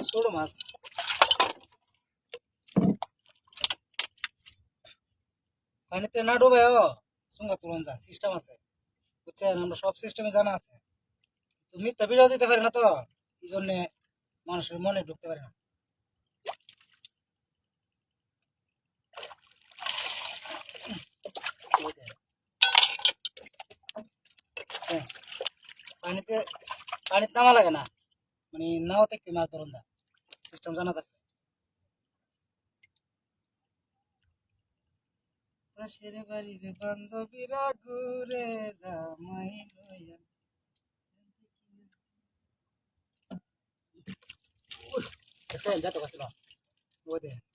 ছোট মাছ পানিতে না ডুবে সুঙ্গা তুলন যা সিস্টেম আছে বুঝছেন আমরা সব সিস্টেমে জানা আছে তো মিথ্যা ভিডিও দিতে পারি না তো এই জন্যে মানুষের মনে ঢুকতে পারে না এই যে, হ্যাঁ, পানিতে পানিতে নামা লাগে না মানে নাও থেকে মাছ ধরুন যা সিস্টেম জানা থাকে পাশের বাড়ির বান্ধবীরা ঘুরে জামাই লইয়া দেখছেন যত কাছে না ওই দেখেন